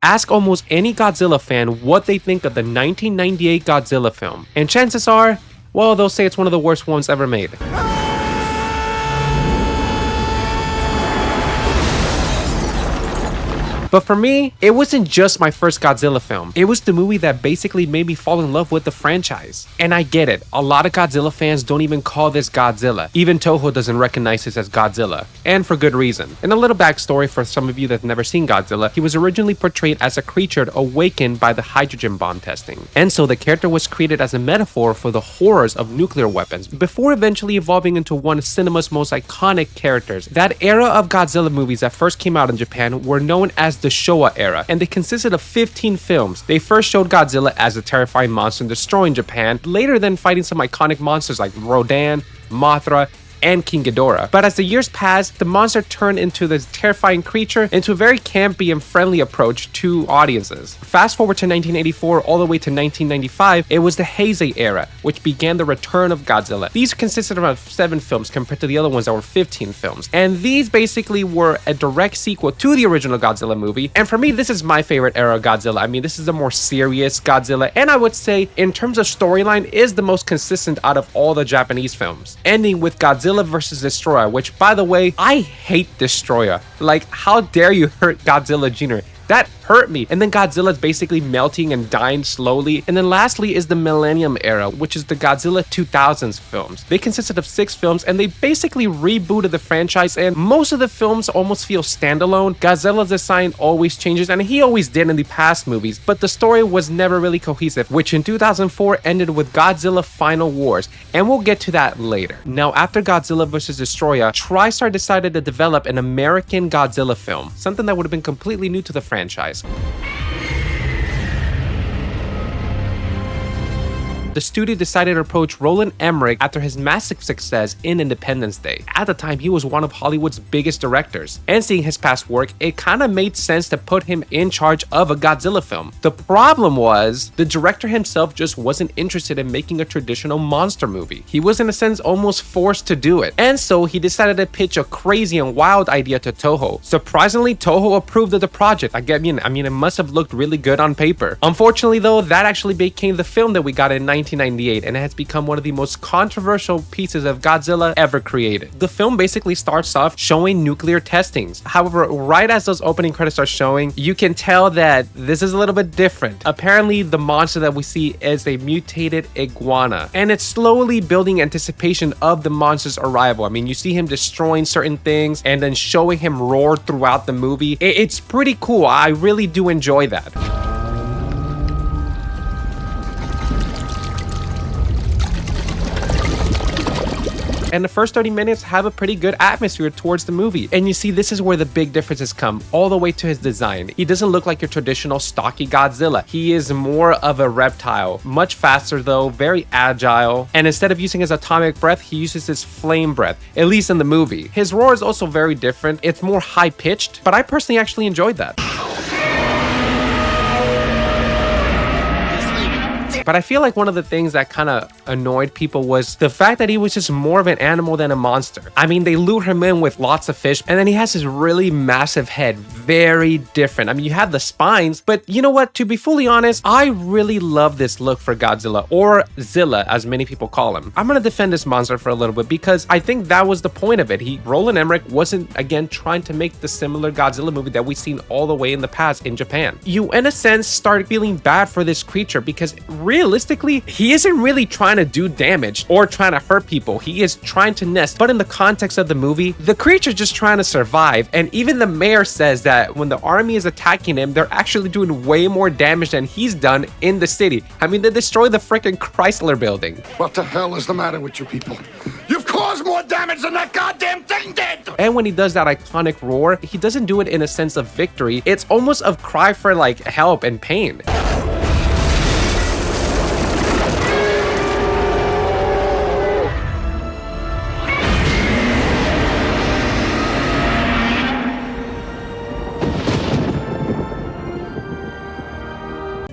Ask almost any Godzilla fan what they think of the 1998 Godzilla film, and chances are, well, they'll say it's one of the worst ones ever made. But for me, it wasn't just my first Godzilla film. It was the movie that basically made me fall in love with the franchise. And I get it, a lot of Godzilla fans don't even call this Godzilla. Even Toho doesn't recognize this as Godzilla. And for good reason. And a little backstory for some of you that have never seen Godzilla, he was originally portrayed as a creature awakened by the hydrogen bomb testing. And so the character was created as a metaphor for the horrors of nuclear weapons, before eventually evolving into one of cinema's most iconic characters. That era of Godzilla movies that first came out in Japan were known as the Showa era, and they consisted of 15 films. They first showed Godzilla as a terrifying monster destroying Japan, later then fighting some iconic monsters like Rodan, Mothra, and King Ghidorah. But as the years passed, the monster turned into this terrifying creature into a very campy and friendly approach to audiences. Fast forward to 1984 all the way to 1995, it was the Heisei era, which began the return of Godzilla. These consisted of around 7 films compared to the other ones that were 15 films. And these basically were a direct sequel to the original Godzilla movie. And for me, this is my favorite era of Godzilla. I mean, this is a more serious Godzilla, and I would say, in terms of storyline, is the most consistent out of all the Japanese films. Ending with Godzilla vs. Destroyer, which, by the way, I hate Destroyer. Like, how dare you hurt Godzilla Jr.? That hurt me. And then Godzilla's basically melting and dying slowly. And then lastly is the Millennium Era, which is the Godzilla 2000s films. They consisted of 6 films, and they basically rebooted the franchise, and most of the films almost feel standalone. Godzilla's design always changes, and he always did in the past movies, but the story was never really cohesive, which in 2004 ended with Godzilla Final Wars, and we'll get to that later. Now, after Godzilla vs. Destroyer, TriStar decided to develop an American Godzilla film, something that would have been completely new to the franchise. The studio decided to approach Roland Emmerich after his massive success in Independence Day. At the time, he was one of Hollywood's biggest directors, and seeing his past work, it kind of made sense to put him in charge of a Godzilla film. The problem was, the director himself just wasn't interested in making a traditional monster movie. He was in a sense almost forced to do it, and so he decided to pitch a crazy and wild idea to Toho. Surprisingly, Toho approved of the project. I mean, it must have looked really good on paper. Unfortunately though, that actually became the film that we got in 1998, and it has become one of the most controversial pieces of Godzilla ever created. The film basically starts off showing nuclear testings. However, right as those opening credits are showing, you can tell that this is a little bit different. Apparently, the monster that we see is a mutated iguana, and it's slowly building anticipation of the monster's arrival. I mean, you see him destroying certain things and then showing him roar throughout the movie. It's pretty cool. I really do enjoy that. And the first 30 minutes have a pretty good atmosphere towards the movie. And you see, this is where the big differences come, all the way to his design. He doesn't look like your traditional stocky Godzilla. He is more of a reptile, much faster though, very agile. And instead of using his atomic breath, he uses his flame breath, at least in the movie. His roar is also very different. It's more high pitched, but I personally actually enjoyed that. But I feel like one of the things that kind of annoyed people was the fact that he was just more of an animal than a monster. I mean, they lure him in with lots of fish, and then he has this really massive head, very different. I mean, you have the spines, but you know what? To be fully honest, I really love this look for Godzilla, or Zilla, as many people call him. I'm gonna defend this monster for a little bit because I think that was the point of it. Roland Emmerich wasn't, again, trying to make the similar Godzilla movie that we've seen all the way in the past in Japan. You, in a sense, start feeling bad for this creature because realistically, he isn't really trying to do damage or trying to hurt people. He is trying to nest. But in the context of the movie, the creature's just trying to survive. And even the mayor says that when the army is attacking him, they're actually doing way more damage than he's done in the city. I mean, they destroyed the freaking Chrysler building. What the hell is the matter with you people? You've caused more damage than that goddamn thing did! And when he does that iconic roar, he doesn't do it in a sense of victory. It's almost a cry for like help and pain.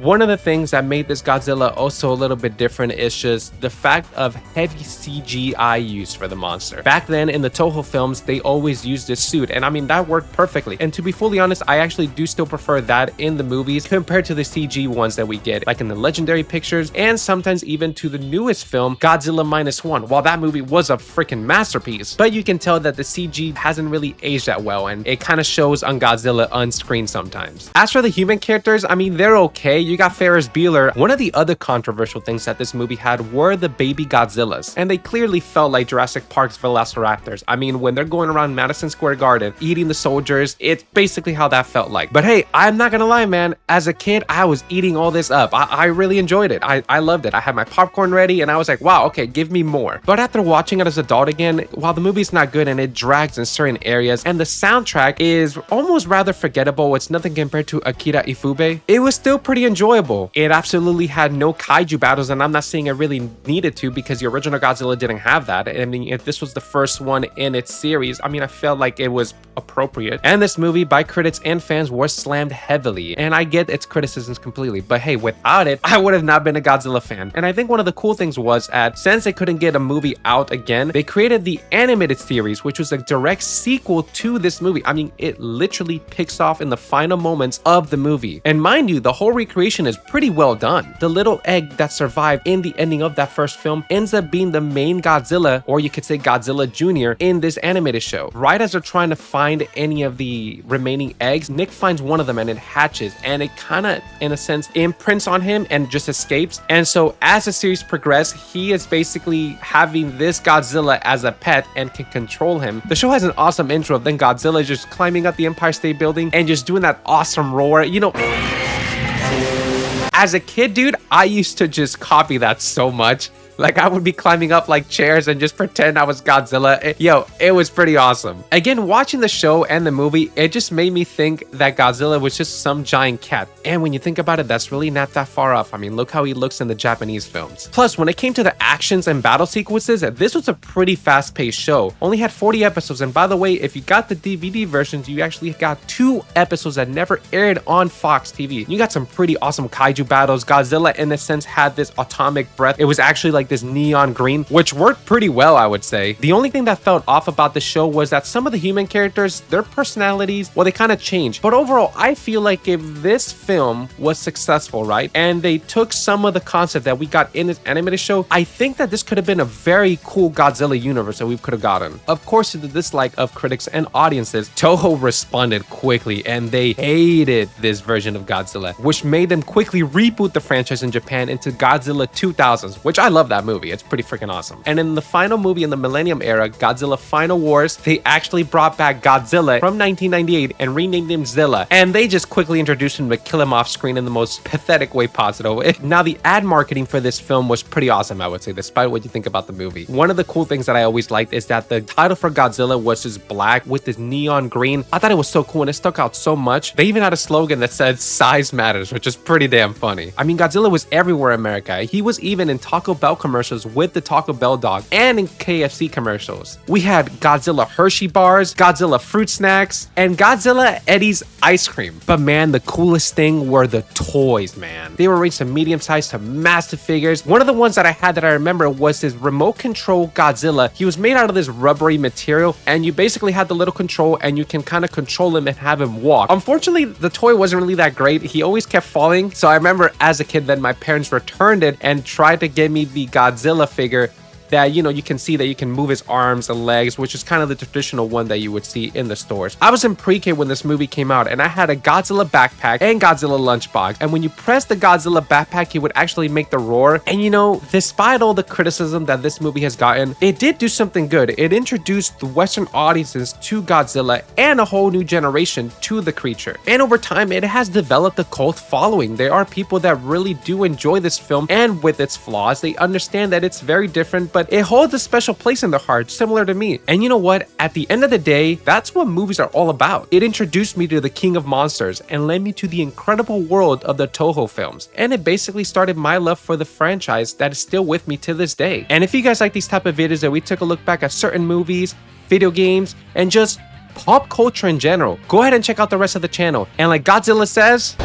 One of the things that made this Godzilla also a little bit different is just the fact of heavy CGI use for the monster. Back then in the Toho films, they always used this suit, and I mean, that worked perfectly. And to be fully honest, I actually do still prefer that in the movies compared to the CG ones that we get, like in the Legendary pictures, and sometimes even to the newest film, Godzilla -1. While that movie was a freaking masterpiece, but you can tell that the CG hasn't really aged that well, and it kind of shows on Godzilla on screen sometimes. As for the human characters, I mean, they're okay. You got Ferris Bueller. One of the other controversial things that this movie had were the baby Godzillas, and they clearly felt like Jurassic Park's Velociraptors. I mean, when they're going around Madison Square Garden eating the soldiers, it's basically how that felt like. But hey, I'm not gonna lie, man, as a kid, I was eating all this up. I really enjoyed it. I loved it. I had my popcorn ready, and I was like, wow, okay, give me more. But after watching it as an adult again, while the movie's not good and it drags in certain areas, and the soundtrack is almost rather forgettable, it's nothing compared to Akira Ifube, it was still pretty enjoyable. It absolutely had no kaiju battles, and I'm not saying it really needed to, because the original Godzilla didn't have that. I mean, if this was the first one in its series, I mean, I felt like it was appropriate. And this movie by critics and fans was slammed heavily, and I get its criticisms completely, but hey, without it, I would have not been a Godzilla fan. And I think one of the cool things was since they couldn't get a movie out again, they created the animated series, which was a direct sequel to this movie. I mean, it literally picks off in the final moments of the movie. And mind you, the whole recreation is pretty well done. The little egg that survived in the ending of that first film ends up being the main Godzilla, or you could say Godzilla Jr. in this animated show. Right as they're trying to find any of the remaining eggs, Nick finds one of them and it hatches, and it kind of, in a sense, imprints on him and just escapes. And so as the series progresses, he is basically having this Godzilla as a pet and can control him. The show has an awesome intro of then Godzilla just climbing up the Empire State Building and just doing that awesome roar. You know, as a kid, dude, I used to just copy that so much. Like, I would be climbing up like chairs and just pretend I was Godzilla. It was pretty awesome. Again, watching the show and the movie, it just made me think that Godzilla was just some giant cat. And when you think about it, that's really not that far off. I mean, look how he looks in the Japanese films. Plus, when it came to the actions and battle sequences, this was a pretty fast-paced show. Only had 40 episodes. And by the way, if you got the DVD versions, you actually got 2 episodes that never aired on Fox TV. You got some pretty awesome kaiju battles. Godzilla, in a sense, had this atomic breath. It was actually like this neon green, which worked pretty well, I would say. The only thing that felt off about the show was that some of the human characters, their personalities, well, they kind of changed. But overall, I feel like if this film was successful, right, and they took some of the concept that we got in this animated show, I think that this could have been a very cool Godzilla universe that we could have gotten. Of course, to the dislike of critics and audiences, Toho responded quickly, and they hated this version of Godzilla, which made them quickly reboot the franchise in Japan into Godzilla 2000s, which I love that movie. It's pretty freaking awesome. And in the final movie in the Millennium era, Godzilla Final Wars, they actually brought back Godzilla from 1998 and renamed him Zilla. And they just quickly introduced him to kill him off screen in the most pathetic way possible. Now, the ad marketing for this film was pretty awesome, I would say, despite what you think about the movie. One of the cool things that I always liked is that the title for Godzilla was just black with this neon green. I thought it was so cool, and it stuck out so much. They even had a slogan that said "Size Matters," which is pretty damn funny. I mean, Godzilla was everywhere in America. He was even in Taco Bell commercials with the Taco Bell dog, and in KFC commercials. We had Godzilla Hershey bars, Godzilla fruit snacks, and Godzilla Eddie's ice cream. But man, the coolest thing were the toys, man. They were ranged from medium sized to massive figures. One of the ones that I had that I remember was this remote control Godzilla. He was made out of this rubbery material, and you basically had the little control, and you can kind of control him and have him walk. Unfortunately, the toy wasn't really that great. He always kept falling. So I remember as a kid, then my parents returned it and tried to get me the Godzilla figure that, you know, you can see that you can move his arms and legs, which is kind of the traditional one that you would see in the stores. I was in pre-K when this movie came out, and I had a Godzilla backpack and Godzilla lunchbox. And when you press the Godzilla backpack, he would actually make the roar. And you know, despite all the criticism that this movie has gotten, it did do something good. It introduced the Western audiences to Godzilla and a whole new generation to the creature. And over time, it has developed a cult following. There are people that really do enjoy this film, and with its flaws, they understand that it's very different, but it holds a special place in their heart, similar to me. And you know what? At the end of the day, that's what movies are all about. It introduced me to the king of monsters and led me to the incredible world of the Toho films. And it basically started my love for the franchise that is still with me to this day. And if you guys like these type of videos that we took a look back at certain movies, video games, and just pop culture in general, go ahead and check out the rest of the channel. And like Godzilla says,